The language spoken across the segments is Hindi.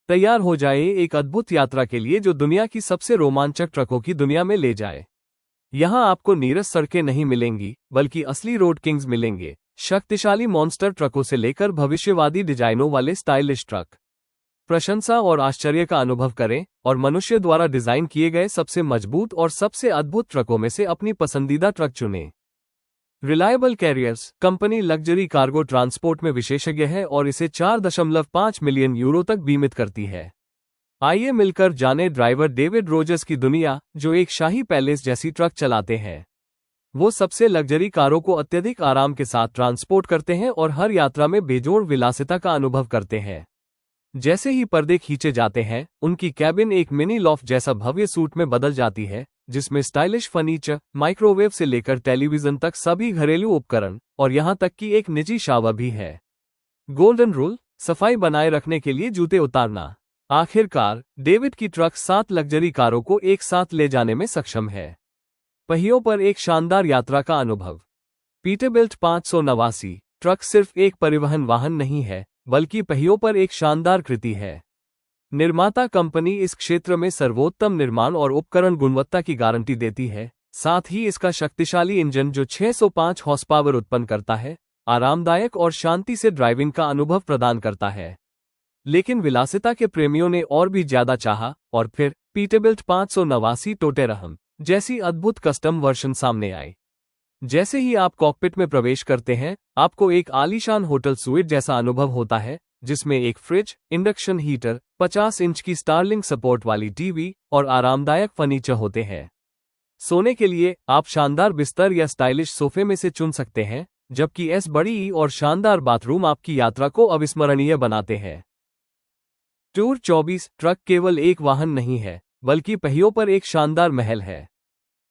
तैयार हो जाए एक अद्भुत यात्रा के लिए जो दुनिया की सबसे रोमांचक ट्रकों की दुनिया में ले जाए। यहाँ आपको नीरस सड़कें नहीं मिलेंगी, बल्कि असली रोड किंग्स मिलेंगे। शक्तिशाली मॉन्स्टर ट्रकों से लेकर भविष्यवादी डिजाइनों वाले स्टाइलिश ट्रक। प्रशंसा और आश्चर्य का अनुभव करें और मनुष्य द्वारा डिजाइन किए गए सबसे मजबूत और सबसे अद्भुत ट्रकों में से अपनी पसंदीदा ट्रक चुनें। Reliable carriers company luxury cargo transport में विशेषज्ञ है और इसे 4.5 मिलियन यूरो तक बीमित करती है। आइए मिलकर जानें ड्राइवर डेविड रोजर्स की दुनिया, जो एक शाही पैलेस जैसी ट्रक चलाते हैं। वो सबसे लग्जरी कारों को अत्यधिक आराम के साथ ट्रांसपोर्ट करते हैं और हर यात्रा में बेजोड़ विलासिता का अनुभव करते हैं। जैसे ही पर्दे खींचे जाते हैं, उनकी कैबिन एक मिनी लॉफ्ट जैसा भव्य सूट में बदल जाती है, जिसमें स्टाइलिश फर्नीचर, माइक्रोवेव से लेकर टेलीविजन तक सभी घरेलू उपकरण और यहां तक कि एक निजी शावर भी है। गोल्डन रूल, सफाई बनाए रखने के लिए जूते उतारना। आखिरकार, डेविड की ट्रक 7 लग्जरी कारों को एक साथ ले जाने में सक्षम है। पहियों पर एक शानदार यात्रा का अनुभव। पीटरबिल्ट 589 ट्रक सिर्फ एक परिवहन वाहन नहीं है, बल्कि पहियों पर एक शानदार कृति है। निर्माता कंपनी इस क्षेत्र में सर्वोत्तम निर्माण और उपकरण गुणवत्ता की गारंटी देती है। साथ ही इसका शक्तिशाली इंजन जो 605 हॉर्स पावर उत्पन्न करता है, आरामदायक और शांति से ड्राइविंग का अनुभव प्रदान करता है। लेकिन विलासिता के प्रेमियों ने और भी ज्यादा चाहा और फिर पीटरबिल्ट 589 टोटेरहम जैसी अद्भुत कस्टम वर्जन सामने आई। जैसे ही आप कॉकपिट में प्रवेश करते हैं, आपको एक आलीशान होटल स्वीट जैसा अनुभव होता है, जिसमें एक फ्रिज, इंडक्शन हीटर, 50 इंच की स्टारलिंक सपोर्ट वाली टीवी और आरामदायक फर्नीचर होते हैं। सोने के लिए आप शानदार बिस्तर या स्टाइलिश सोफे में से चुन सकते हैं, जबकि एस बड़ी और शानदार बाथरूम आपकी यात्रा को अविस्मरणीय बनाते हैं। टूर 24 ट्रक केवल एक वाहन नहीं है, बल्कि पहियों पर एक शानदार महल है।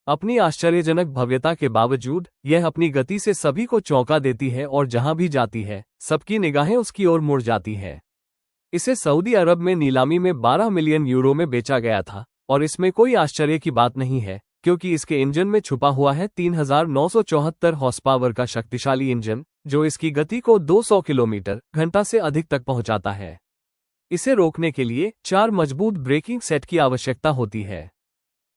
अपनी आश्चर्यजनक भव्यता के बावजूद यह अपनी गति से सभी को चौंका देती है और जहां भी जाती है, सबकी निगाहें उसकी ओर मुड़ जाती हैं। इसे सऊदी अरब में नीलामी में 12 मिलियन यूरो में बेचा गया था और इसमें कोई आश्चर्य की बात नहीं है, क्योंकि इसके इंजन में छुपा हुआ है 3974 हॉर्स पावर का शक्तिशाली इंजन, जो इसकी गति को 200 किलोमीटर घंटा से अधिक तक पहुंचाता है। इसे रोकने के लिए 4 मजबूत ब्रेकिंग सेट की आवश्यकता होती है।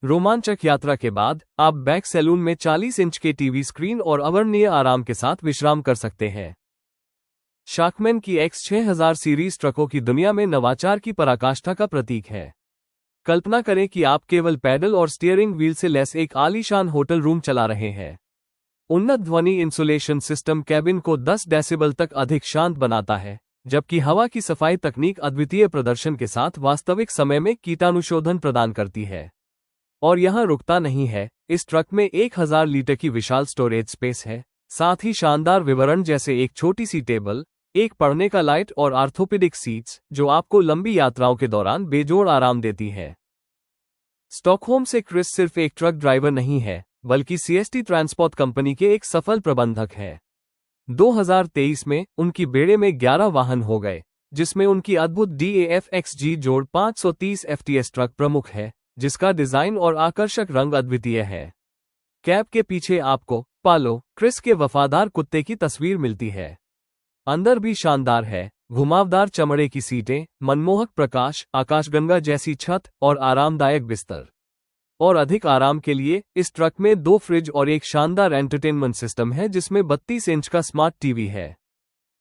रोमांचक यात्रा के बाद आप बैक सैलून में 40 इंच के टीवी स्क्रीन और अवर्णनीय आराम के साथ विश्राम कर सकते हैं। शाकमैन की X6000 सीरीज ट्रकों की दुनिया में नवाचार की पराकाष्ठा का प्रतीक है। कल्पना करें कि आप केवल पैडल और स्टीयरिंग व्हील से लैस एक आलीशान होटल रूम चला रहे हैं। उन्नत ध्वनि इंसुलेशन सिस्टम कैबिन को 10 डेसिबल तक अधिक शांत बनाता है, जबकि हवा की सफाई तकनीक अद्वितीय प्रदर्शन के साथ वास्तविक समय में कीटाणुशोधन प्रदान करती है। और यहां रुकता नहीं है, इस ट्रक में 1000 लीटर की विशाल स्टोरेज स्पेस है, साथ ही शानदार विवरण जैसे एक छोटी सी टेबल, एक पढ़ने का लाइट और आर्थोपेडिक सीट्स, जो आपको लंबी यात्राओं के दौरान बेजोड़ आराम देती है। स्टॉकहोम से क्रिस सिर्फ एक ट्रक ड्राइवर नहीं है, बल्कि CST ट्रांसपोर्ट कंपनी के एक सफल प्रबंधक है। 2023 में उनकी बेड़े में 11 वाहन हो गए, जिसमें उनकी अद्भुत DAF XG जोड़ 530 FTS ट्रक प्रमुख है, जिसका डिजाइन और आकर्षक रंग अद्वितीय है। कैब के पीछे आपको पालो क्रिस के वफादार कुत्ते की तस्वीर मिलती है। अंदर भी शानदार है, घुमावदार चमड़े की सीटें, मनमोहक प्रकाश, आकाशगंगा जैसी छत और आरामदायक बिस्तर। और अधिक आराम के लिए इस ट्रक में 2 फ्रिज और एक शानदार एंटरटेनमेंट सिस्टम है, जिसमें 32 इंच का स्मार्ट टीवी है।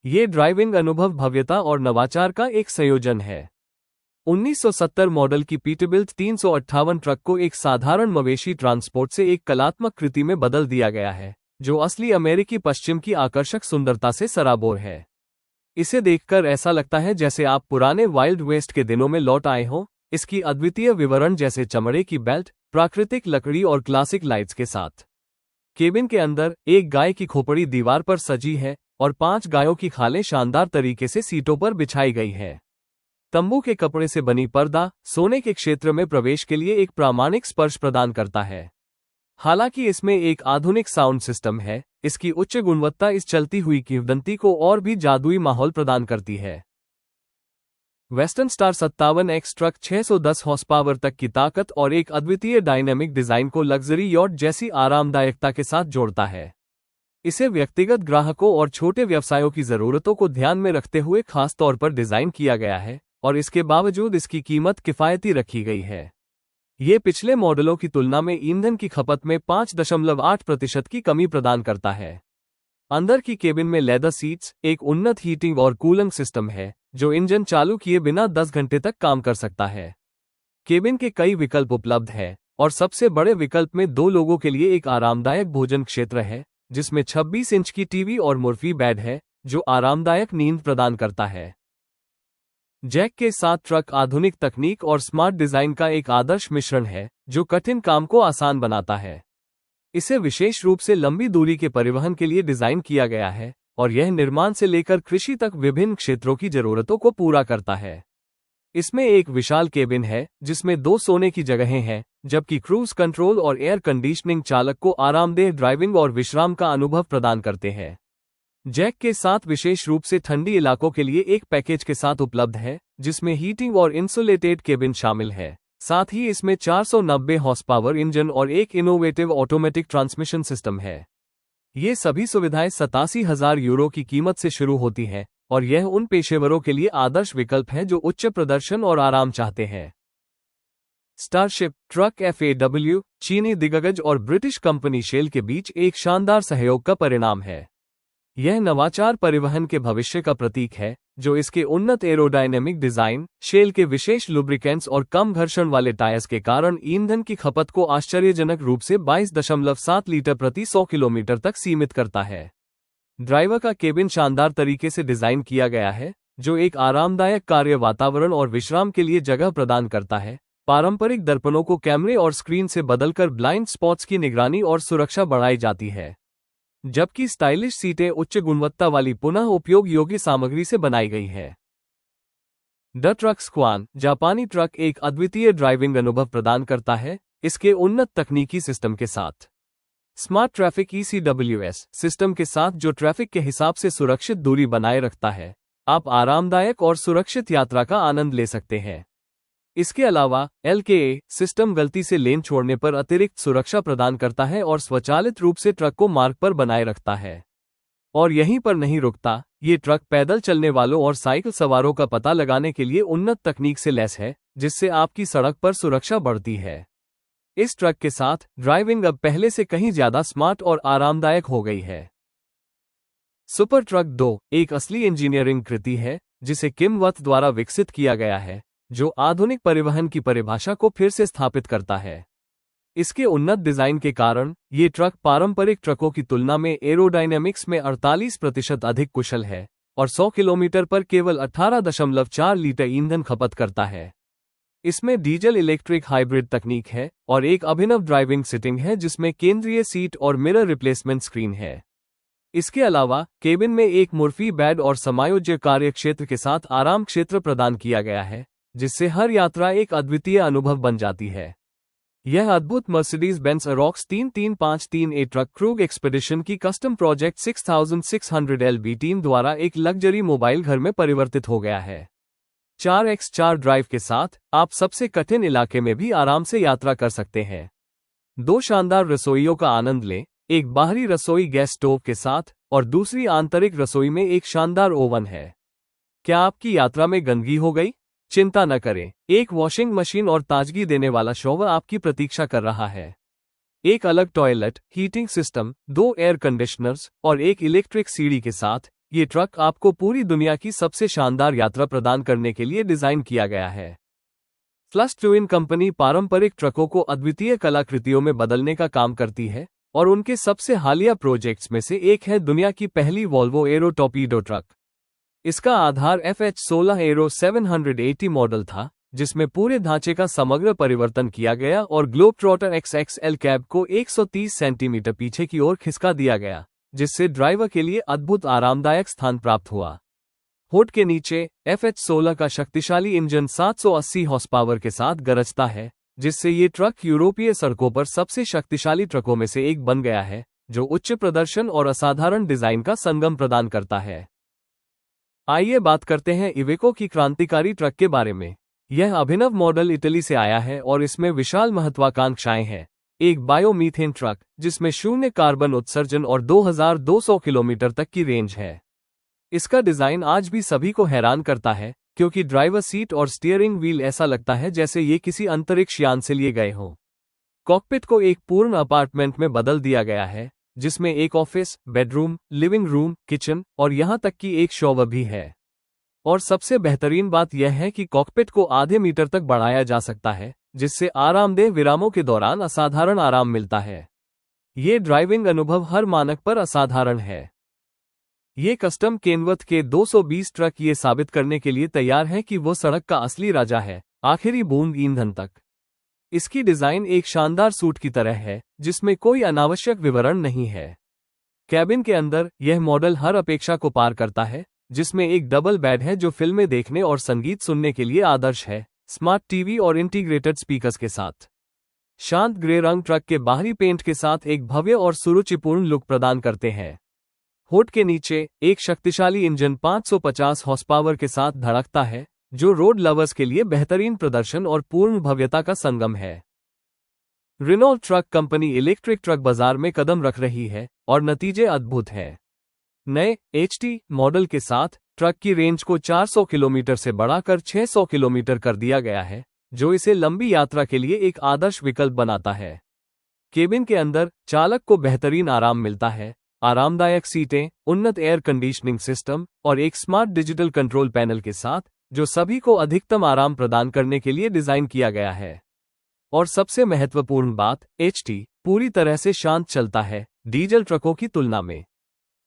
ये ड्राइविंग अनुभव भव्यता और नवाचार का एक संयोजन है। 1970 मॉडल की पीटरबिल्ट 358 ट्रक को एक साधारण मवेशी ट्रांसपोर्ट से एक कलात्मक कृति में बदल दिया गया है, जो असली अमेरिकी पश्चिम की आकर्षक सुंदरता से सराबोर है। इसे देखकर ऐसा लगता है जैसे आप पुराने वाइल्ड वेस्ट के दिनों में लौट आए हों। इसकी अद्वितीय विवरण जैसे चमड़े की बेल्ट, प्राकृतिक लकड़ी और क्लासिक लाइट्स के साथ। केबिन के अंदर एक गाय की खोपड़ी दीवार पर सजी है और 5 गायों की खालें शानदार तरीके से सीटों पर बिछाई गई है। तंबू के कपड़े से बनी पर्दा सोने के क्षेत्र में प्रवेश के लिए एक प्रामाणिक स्पर्श प्रदान करता है। हालांकि इसमें एक आधुनिक साउंड सिस्टम है, इसकी उच्च गुणवत्ता इस चलती हुई किंवदंती को और भी जादुई माहौल प्रदान करती है। Western star 57X truck 610 horse power तक की ताकत और एक अद्वितीय डायनेमिक डिजाइन को लग्जरी यॉट जैसी आरामदायकता के साथ जोड़ता है। इसे व्यक्तिगत ग्राहकों और छोटे व्यवसायों की जरूरतों को ध्यान में रखते हुए खास तौर पर डिजाइन किया गया है, और इसके बावजूद इसकी कीमत किफ़ायती रखी गई है। ये पिछले मॉडलों की तुलना में ईंधन की खपत में 5.8% की कमी प्रदान करता है। अंदर की केबिन में लेदर सीट्स, एक उन्नत हीटिंग और कूलिंग सिस्टम है जो इंजन चालू किए बिना 10 घंटे तक काम कर सकता है। केबिन के कई विकल्प उपलब्ध हैं और सबसे बड़े विकल्प में 2 लोगों के लिए एक आरामदायक भोजन क्षेत्र है, जिसमें 26 इंच की टीवी और मुर्फी बेड है जो आरामदायक नींद प्रदान करता है। जैक के साथ ट्रक आधुनिक तकनीक और स्मार्ट डिजाइन का एक आदर्श मिश्रण है जो कठिन काम को आसान बनाता है। इसे विशेष रूप से लंबी दूरी के परिवहन के लिए डिजाइन किया गया है और यह निर्माण से लेकर कृषि तक विभिन्न क्षेत्रों की जरूरतों को पूरा करता है। इसमें एक विशाल केबिन है जिसमें 2 सोने की जगहें हैं, जबकि क्रूज कंट्रोल और एयर कंडीशनिंग चालक को आरामदेह ड्राइविंग और विश्राम का अनुभव प्रदान करते हैं। जैक के साथ विशेष रूप से ठंडी इलाकों के लिए एक पैकेज के साथ उपलब्ध है जिसमें हीटिंग और इंसुलेटेड केबिन शामिल है। साथ ही इसमें 490 हॉर्स पावर इंजन और एक इनोवेटिव ऑटोमेटिक ट्रांसमिशन सिस्टम है। ये सभी सुविधाएं 87,000 यूरो की कीमत से शुरू होती हैं और यह उन पेशेवरों के लिए आदर्श विकल्प है जो उच्च प्रदर्शन और आराम चाहते हैं। स्टारशिप ट्रक FAW चीनी दिग्गज और ब्रिटिश कंपनी शेल के बीच एक शानदार सहयोग का परिणाम है। यह नवाचार परिवहन के भविष्य का प्रतीक है जो इसके उन्नत एरोडायनेमिक डिजाइन, शेल के विशेष लुब्रिकेंट्स और कम घर्षण वाले टायर्स के कारण ईंधन की खपत को आश्चर्यजनक रूप से 22.7 लीटर प्रति 100 किलोमीटर तक सीमित करता है। ड्राइवर का केबिन शानदार तरीके से डिजाइन किया गया है जो एक आरामदायक कार्य वातावरण और विश्राम के लिए जगह प्रदान करता है। पारंपरिक दर्पणों को कैमरे और स्क्रीन से बदलकर ब्लाइंड स्पॉट्स की निगरानी और सुरक्षा बढ़ाई जाती है, जबकि स्टाइलिश सीटें उच्च गुणवत्ता वाली पुनः उपयोग योग्य सामग्री से बनाई गई है। द ट्रक स्क्वान जापानी ट्रक एक अद्वितीय ड्राइविंग अनुभव प्रदान करता है इसके उन्नत तकनीकी सिस्टम के साथ। स्मार्ट ट्रैफिक ECWS सिस्टम के साथ जो ट्रैफिक के हिसाब से सुरक्षित दूरी बनाए रखता है, आप आरामदायक और सुरक्षित यात्रा का आनंद ले सकते हैं। इसके अलावा LKA सिस्टम गलती से लेन छोड़ने पर अतिरिक्त सुरक्षा प्रदान करता है और स्वचालित रूप से ट्रक को मार्ग पर बनाए रखता है। और यहीं पर नहीं रुकता, ये ट्रक पैदल चलने वालों और साइकिल सवारों का पता लगाने के लिए उन्नत तकनीक से लैस है, जिससे आपकी सड़क पर सुरक्षा बढ़ती है। इस ट्रक के साथ ड्राइविंग अब पहले से कहीं ज्यादा स्मार्ट और आरामदायक हो गई है। सुपर ट्रक 2 एक असली इंजीनियरिंग कृति है जिसे किम वर्थ द्वारा विकसित किया गया है, जो आधुनिक परिवहन की परिभाषा को फिर से स्थापित करता है। इसके उन्नत डिजाइन के कारण ये ट्रक पारंपरिक ट्रकों की तुलना में एरोडायनेमिक्स में 48% अधिक कुशल है और 100 किलोमीटर पर केवल 18.4 लीटर ईंधन खपत करता है। इसमें डीजल इलेक्ट्रिक हाइब्रिड तकनीक है और एक अभिनव ड्राइविंग सीटिंग है जिसमें केंद्रीय सीट और मिरर रिप्लेसमेंट स्क्रीन है। इसके अलावा केबिन में एक मुर्फी बेड और समायोज्य कार्य क्षेत्र के साथ आराम क्षेत्र प्रदान किया गया है, जिससे हर यात्रा एक अद्वितीय अनुभव बन जाती है। यह अद्भुत Mercedes Benz Arocs 3353A truck Krug expedition की कस्टम प्रोजेक्ट 6600 LB टीम द्वारा एक लग्जरी मोबाइल घर में परिवर्तित हो गया है। 4x4 ड्राइव के साथ आप सबसे कठिन इलाके में भी आराम से यात्रा कर सकते हैं। 2 शानदार रसोइयों का आनंद लें, एक बाहरी रसोई गैस स्टोव के साथ और दूसरी आंतरिक रसोई में एक शानदार ओवन है। क्या आपकी यात्रा में गंदगी हो गई? चिंता न करें, एक वॉशिंग मशीन और ताजगी देने वाला शॉवर आपकी प्रतीक्षा कर रहा है। एक अलग toilet, heating system, 2 air conditioners और एक इलेक्ट्रिक सीढ़ी के साथ ये ट्रक आपको पूरी दुनिया की सबसे शानदार यात्रा प्रदान करने के लिए डिजाइन किया गया है। फ्लश ट्विन कंपनी पारंपरिक ट्रकों को अद्वितीय कलाकृतियों में बदलने का काम करती है और उनके सबसे हालिया प्रोजेक्ट्स में से एक है दुनिया की पहली वॉल्वो एरो टॉर्पीडो ट्रक। इसका आधार FH16 एरो 780 मॉडल था, जिसमें पूरे ढांचे का समग्र परिवर्तन किया गया और ग्लोब ट्रॉटर XXL कैब को 130 सेंटीमीटर पीछे की ओर खिसका दिया गया, जिससे ड्राइवर के लिए अद्भुत आरामदायक स्थान प्राप्त हुआ। हुड के नीचे FH16 का शक्तिशाली इंजन 780 हॉर्स पावर के साथ गरजता है, जिससे ये ट्रक यूरोपीय सड़कों पर सबसे शक्तिशाली ट्रकों में से एक बन गया है, जो उच्च प्रदर्शन और असाधारण डिजाइन का संगम प्रदान करता है। आइए बात करते हैं इवेको की क्रांतिकारी ट्रक के बारे में। यह अभिनव मॉडल इटली से आया है और इसमें विशाल महत्वाकांक्षाएं हैं। एक बायोमीथेन ट्रक जिसमें 0 कार्बन उत्सर्जन और 2200 किलोमीटर तक की रेंज है। इसका डिजाइन आज भी सभी को हैरान करता है, क्योंकि ड्राइवर सीट और स्टीयरिंग व्हील ऐसा लगता है जैसे ये किसी अंतरिक्ष यान से लिए गए हों। कॉकपिट को एक पूर्ण अपार्टमेंट में बदल दिया गया है, जिसमें एक office, bedroom, living room, kitchen और यहां तक कि एक शॉवर भी है। और सबसे बेहतरीन बात यह है कि कॉकपिट को आधे मीटर तक बढ़ाया जा सकता है, जिससे आरामदेह विरामों के दौरान असाधारण आराम मिलता है। ये ड्राइविंग अनुभव हर मानक पर असाधारण है। ये कस्टम केनवर्थ के 220 ट्रक ये साबित करने के लिए तैयार हैं कि वो सड़क का असली राजा है, आखिरी बूंद ईंधन तक। इसकी डिजाइन एक शानदार सूट की तरह है, जिसमें कोई अनावश्यक विवरण नहीं है। कैबिन के अंदर यह मॉडल हर अपेक्षा को पार करता है, जिसमें एक डबल बेड है जो फिल्में देखने और संगीत सुनने के लिए आदर्श है, स्मार्ट टीवी और इंटीग्रेटेड स्पीकर्स के साथ। शांत ग्रे रंग ट्रक के बाहरी पेंट के साथ एक भव्य और सुरुचिपूर्ण लुक प्रदान करते हैं। हुड के नीचे एक शक्तिशाली इंजन 550 हॉर्स पावर के साथ धड़कता है, जो रोड लवर्स के लिए बेहतरीन प्रदर्शन और पूर्ण भव्यता का संगम है। Renault truck company electric truck बाजार में कदम रख रही है और नतीजे अद्भुत हैं। नए एचटी मॉडल के साथ ट्रक की रेंज को 400 किलोमीटर से बढ़ाकर 600 किलोमीटर कर दिया गया है, जो इसे लंबी यात्रा के लिए एक आदर्श विकल्प बनाता है। केबिन के अंदर चालक को बेहतरीन आराम मिलता है, आरामदायक सीटें, उन्नत एयर कंडीशनिंग सिस्टम और एक स्मार्ट डिजिटल कंट्रोल पैनल के साथ, जो सभी को अधिकतम आराम प्रदान करने के लिए डिजाइन किया गया है। और सबसे महत्वपूर्ण बात, एचटी पूरी तरह से शांत चलता है डीजल ट्रकों की तुलना में।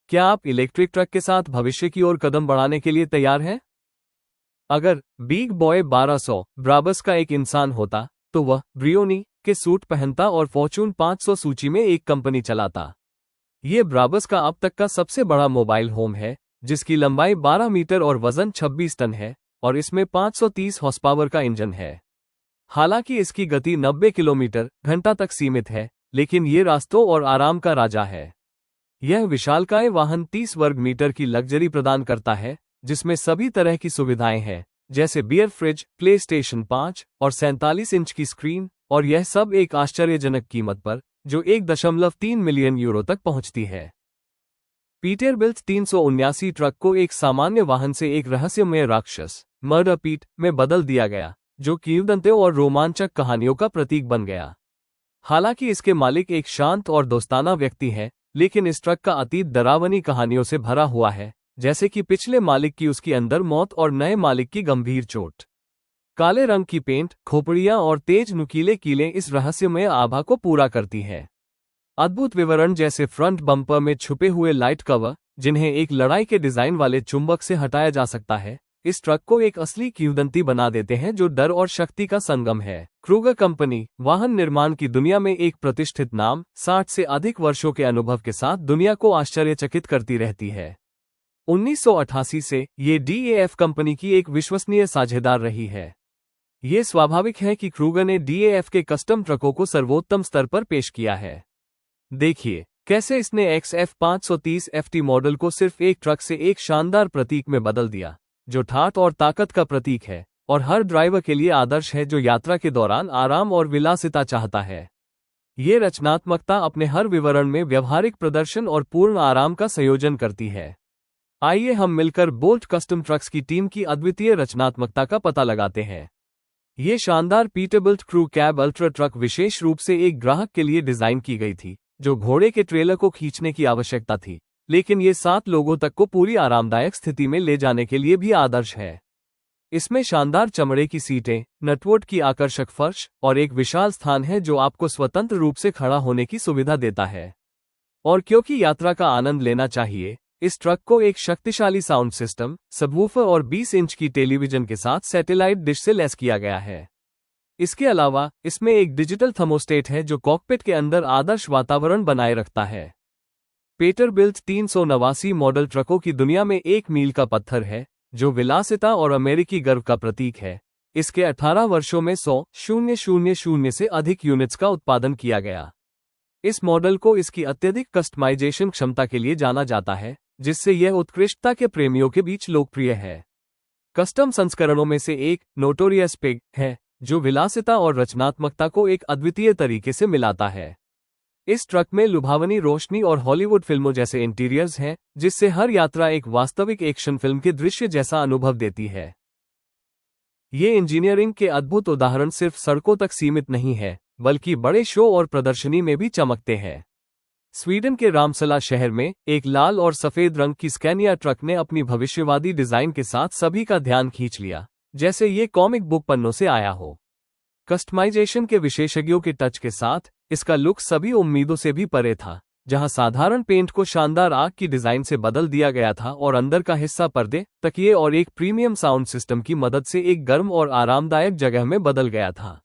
क्या आप इलेक्ट्रिक ट्रक के साथ भविष्य की ओर कदम बढ़ाने के लिए तैयार हैं? अगर बिग बॉय 1200 ब्राबस का एक इंसान होता, तो वह ब्रियोनी के सूट पहनता और फॉर्च्यून 500 सूची में एक कंपनी चलाता। ये ब्राबस का अब तक का सबसे बड़ा मोबाइल होम है, जिसकी लंबाई 12 मीटर और वजन 26 टन है, और इसमें 530 हॉर्स पावर का इंजन है। हालांकि इसकी गति 90 किलोमीटर घंटा तक सीमित है, लेकिन ये रास्तों और आराम का राजा है। यह विशालकाय वाहन 30 वर्ग मीटर की लग्जरी प्रदान करता है, जिसमें सभी तरह की सुविधाएं हैं, जैसे बियर फ्रिज, प्ले स्टेशन 5 और 47 इंच की स्क्रीन, और यह सब एक आश्चर्यजनक कीमत पर, जो 1.3 मिलियन यूरो तक पहुंचती है। पीटरबिल्ट 379 ट्रक को एक सामान्य वाहन से एक रहस्यमय राक्षस मर्डर पीट में बदल दिया गया, जो किंवदंतियों और रोमांचक कहानियों का प्रतीक बन गया। हालांकि इसके मालिक एक शांत और दोस्ताना व्यक्ति हैं, लेकिन इस ट्रक का अतीत डरावनी कहानियों से भरा हुआ है, जैसे कि पिछले मालिक की उसकी अंदर मौत और नए मालिक की गंभीर चोट। काले रंग की पेंट, खोपड़ियां और तेज नुकीले कीलें इस रहस्यमय आभा को पूरा करती हैं। अद्भुत विवरण जैसे फ्रंट बम्पर में छुपे हुए लाइट कवर, जिन्हें एक लड़ाई के डिजाइन वाले चुंबक से हटाया जा सकता है, इस ट्रक को एक असली किंवदंती बना देते हैं जो डर और शक्ति का संगम है। क्रूगर कंपनी वाहन निर्माण की दुनिया में एक प्रतिष्ठित नाम, 60 से अधिक वर्षों के अनुभव के साथ दुनिया को आश्चर्यचकित करती रहती है। 1988 से ये डीएएफ कंपनी की एक विश्वसनीय साझेदार रही है। ये स्वाभाविक है कि क्रूगर ने डीएएफ के कस्टम ट्रकों को सर्वोत्तम स्तर पर पेश किया है। देखिए कैसे इसने XF 530 FT मॉडल को सिर्फ एक ट्रक से एक शानदार प्रतीक में बदल दिया, जो ठाठ और ताकत का प्रतीक है और हर ड्राइवर के लिए आदर्श है जो यात्रा के दौरान आराम और विलासिता चाहता है। ये रचनात्मकता अपने हर विवरण में व्यवहारिक प्रदर्शन और पूर्ण आराम का संयोजन करती है। आइए हम मिलकर बोल्ट कस्टम ट्रक्स की टीम की अद्वितीय रचनात्मकता का पता लगाते हैं। ये शानदार Peterbilt crew cab ultra truck विशेष रूप से एक ग्राहक के लिए डिजाइन की गई थी, जो घोड़े के ट्रेलर को खींचने की आवश्यकता थी, लेकिन ये 7 लोगों तक को पूरी आरामदायक स्थिति में ले जाने के लिए भी आदर्श है। इसमें शानदार चमड़े की सीटें, नटवुड की आकर्षक फर्श और एक विशाल स्थान है जो आपको स्वतंत्र रूप से खड़ा होने की सुविधा देता है। और क्योंकि यात्रा का आनंद लेना चाहिए, इस ट्रक को एक शक्तिशाली साउंड सिस्टम, सबवूफर और 20 इंच की टेलीविजन के साथ सैटेलाइट डिश से लैस किया गया है। इसके अलावा इसमें एक डिजिटल थर्मोस्टेट है जो कॉकपिट के अंदर आदर्श वातावरण बनाए रखता है। पीटरबिल्ट 389 मॉडल ट्रकों की दुनिया में एक मील का पत्थर है, जो विलासिता और अमेरिकी गर्व का प्रतीक है। इसके 18 वर्षों में 100,000 से अधिक यूनिट्स का उत्पादन किया गया। इस मॉडल को इसकी अत्यधिक कस्टमाइजेशन क्षमता के लिए जाना जाता है, जिससे यह उत्कृष्टता के प्रेमियों के बीच लोकप्रिय है। कस्टम संस्करणों में से एक नोटोरियस पिग है, जो विलासिता और रचनात्मकता को एक अद्वितीय तरीके से मिलाता है। इस ट्रक में लुभावनी रोशनी और हॉलीवुड फिल्मों जैसे इंटीरियर्स हैं, जिससे हर यात्रा एक वास्तविक एक्शन फिल्म के दृश्य जैसा अनुभव देती है। ये इंजीनियरिंग के अद्भुत उदाहरण सिर्फ सड़कों तक सीमित नहीं है, बल्कि बड़े शो और प्रदर्शनी में भी चमकते हैं। स्वीडन के रामसला शहर में एक लाल और सफेद रंग की स्कैनिया ट्रक ने अपनी भविष्यवादी डिजाइन के साथ सभी का ध्यान खींच लिया, जैसे ये कॉमिक बुक पन्नों से आया हो। कस्टमाइजेशन के विशेषज्ञों के टच के साथ इसका लुक सभी उम्मीदों से भी परे था, जहां साधारण पेंट को शानदार आग की डिजाइन से बदल दिया गया था और अंदर का हिस्सा पर्दे, तकिए और एक प्रीमियम साउंड सिस्टम की मदद से एक गर्म और आरामदायक जगह में बदल गया था।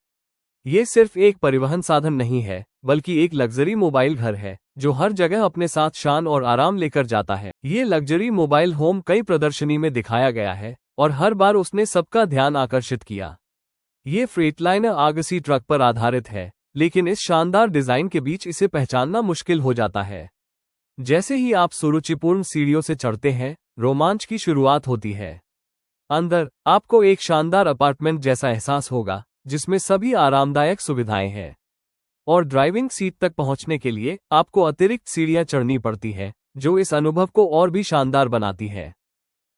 ये सिर्फ एक परिवहन साधन नहीं है, बल्कि एक लग्जरी मोबाइल घर है जो हर जगह अपने साथ शान और आराम लेकर जाता है। ये लग्जरी मोबाइल होम कई प्रदर्शनी में दिखाया गया है और हर बार उसने सबका ध्यान आकर्षित किया। ये फ्रेटलाइनर आर्गसी ट्रक पर आधारित है, लेकिन इस शानदार डिजाइन के बीच इसे पहचानना मुश्किल हो जाता है। जैसे ही आप सुरुचिपूर्ण सीढ़ियों से चढ़ते हैं, रोमांच की शुरुआत होती है। अंदर आपको एक शानदार अपार्टमेंट जैसा एहसास होगा, जिसमें सभी आरामदायक सुविधाएं हैं। और ड्राइविंग सीट तक पहुंचने के लिए आपको अतिरिक्त सीढ़ियां चढ़नी पड़ती है, जो इस अनुभव को और भी शानदार बनाती है।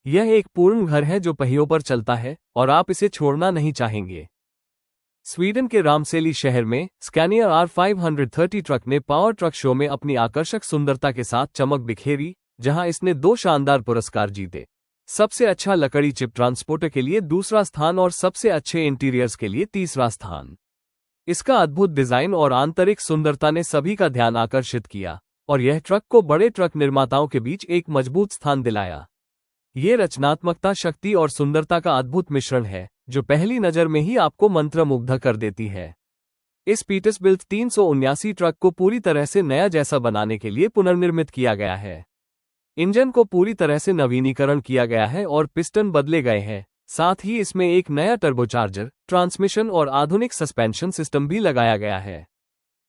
यह एक पूर्ण घर है जो पहियों पर चलता है और आप इसे छोड़ना नहीं चाहेंगे। स्वीडन के रामसेली शहर में स्कैनिया R530 ट्रक ने पावर ट्रक शो में अपनी आकर्षक सुंदरता के साथ चमक बिखेरी, जहां इसने 2 शानदार पुरस्कार जीते। सबसे अच्छा लकड़ी चिप ट्रांसपोर्टर के लिए दूसरा स्थान और सबसे अच्छे इंटीरियर्स के लिए तीसरा स्थान। इसका अद्भुत डिजाइन और आंतरिक सुंदरता ने सभी का ध्यान आकर्षित किया और यह ट्रक को बड़े ट्रक निर्माताओं के बीच एक मजबूत स्थान दिलाया। ये रचनात्मकता, शक्ति और सुंदरता का अद्भुत मिश्रण है, जो पहली नज़र में ही आपको मंत्रमुग्ध कर देती है। इस पीटर्सबिल्ट 379 ट्रक को पूरी तरह से नया जैसा बनाने के लिए पुनर्निर्मित किया गया है। इंजन को पूरी तरह से नवीनीकरण किया गया है और पिस्टन बदले गए हैं। साथ ही इसमें एक नया टर्बोचार्जर, ट्रांसमिशन और आधुनिक सस्पेंशन सिस्टम भी लगाया गया है।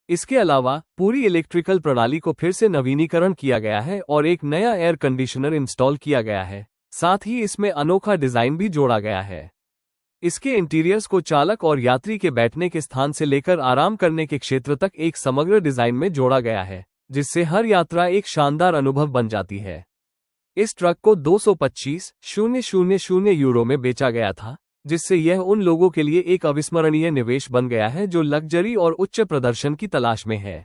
इसके अलावा पूरी इलेक्ट्रिकल प्रणाली को फिर से नवीनीकरण किया गया है और एक नया एयर कंडीशनर इंस्टॉल किया गया है। साथ ही इसमें अनोखा डिजाइन भी जोड़ा गया है। इसके इंटीरियर्स को चालक और यात्री के बैठने के स्थान से लेकर आराम करने के क्षेत्र तक एक समग्र डिजाइन में जोड़ा गया है, जिससे हर यात्रा एक शानदार अनुभव बन जाती है। इस ट्रक को 225,000 यूरो में बेचा गया था, जिससे यह उन लोगों के लिए एक अविस्मरणीय निवेश बन गया है जो लग्जरी और उच्च प्रदर्शन की तलाश में है।